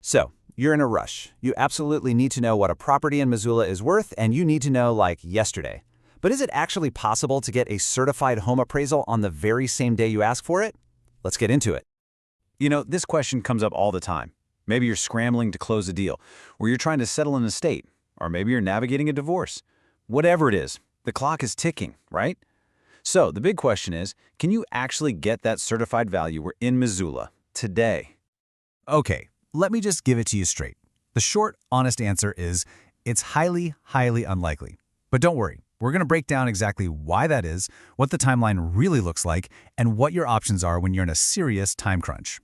So, you're in a rush. You absolutely need to know what a property in Missoula is worth, and you need to know, like, yesterday. But is it actually possible to get a certified home appraisal on the very same day you ask for it? Let's get into it. This question comes up all the time. Maybe you're scrambling to close a deal, or you're trying to settle an estate, or maybe you're navigating a divorce. Whatever it is, the clock is ticking, right? So the big question is, can you actually get that certified valuer in Missoula today? Okay, let me just give it to you straight. The short, honest answer is it's highly, highly unlikely. But don't worry, we're going to break down exactly why that is, what the timeline really looks like, and what your options are when you're in a serious time crunch.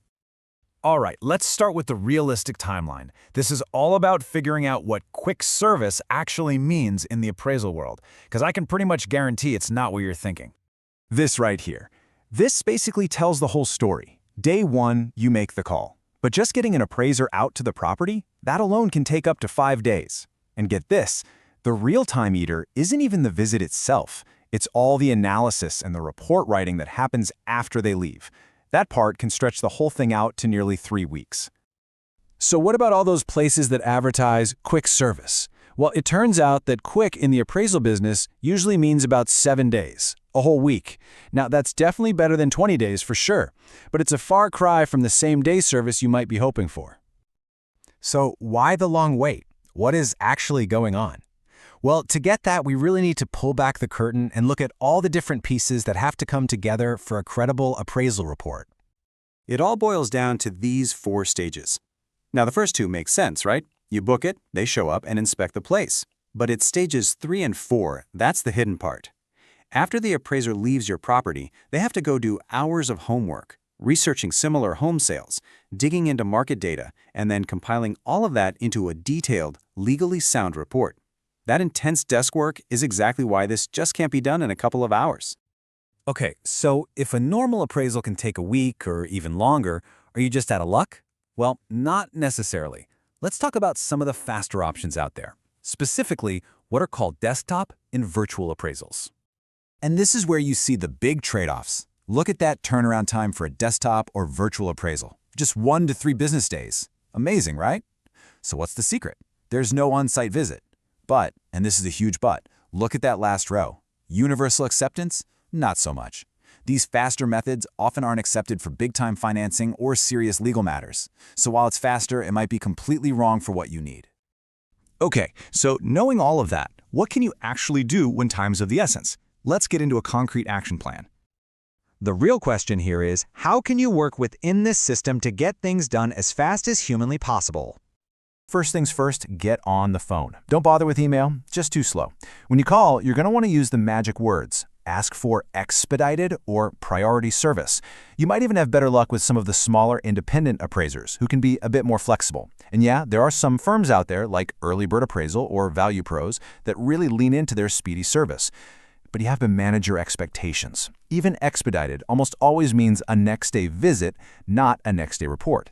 All right, let's start with the realistic timeline. This is all about figuring out what quick service actually means in the appraisal world, because I can pretty much guarantee it's not what you're thinking. This right here. This basically tells the whole story. Day one, you make the call. But just getting an appraiser out to the property, that alone can take up to 5 days. And get this, the real time eater isn't even the visit itself. It's all the analysis and the report writing that happens after they leave. That part can stretch the whole thing out to nearly 3 weeks. So what about all those places that advertise quick service? Well, it turns out that quick in the appraisal business usually means about 7 days, a whole week. Now, that's definitely better than 20 days for sure, but it's a far cry from the same-day service you might be hoping for. So why the long wait? What is actually going on? Well, to get that, we really need to pull back the curtain and look at all the different pieces that have to come together for a credible appraisal report. It all boils down to these 4 stages. Now, the first 2 make sense, right? You book it, they show up and inspect the place. But it's stages 3 and 4, that's the hidden part. After the appraiser leaves your property, they have to go do hours of homework, researching similar home sales, digging into market data, and then compiling all of that into a detailed, legally sound report. That intense desk work is exactly why this just can't be done in a couple of hours. Okay, so if a normal appraisal can take a week or even longer, are you just out of luck? Well, not necessarily. Let's talk about some of the faster options out there, specifically what are called desktop and virtual appraisals. And this is where you see the big trade-offs. Look at that turnaround time for a desktop or virtual appraisal. Just 1 to 3 business days. Amazing, right? So what's the secret? There's no on-site visit. But, and this is a huge but, look at that last row. Universal acceptance? Not so much. These faster methods often aren't accepted for big-time financing or serious legal matters. So while it's faster, it might be completely wrong for what you need. Okay, so knowing all of that, what can you actually do when time's of the essence? Let's get into a concrete action plan. The real question here is, how can you work within this system to get things done as fast as humanly possible? First things first, get on the phone. Don't bother with email, just too slow. When you call, you're going to want to use the magic words. Ask for expedited or priority service. You might even have better luck with some of the smaller independent appraisers who can be a bit more flexible. And yeah, there are some firms out there like Early Bird Appraisal or Value Pros that really lean into their speedy service. But you have to manage your expectations. Even expedited almost always means a next-day visit, not a next-day report.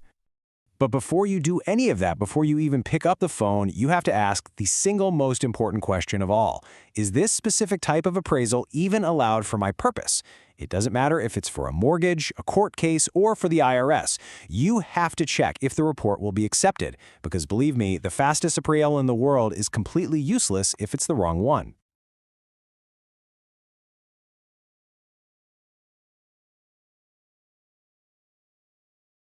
But before you do any of that, before you even pick up the phone, you have to ask the single most important question of all. Is this specific type of appraisal even allowed for my purpose? It doesn't matter if it's for a mortgage, a court case, or for the IRS. You have to check if the report will be accepted, because believe me, the fastest appraisal in the world is completely useless if it's the wrong one.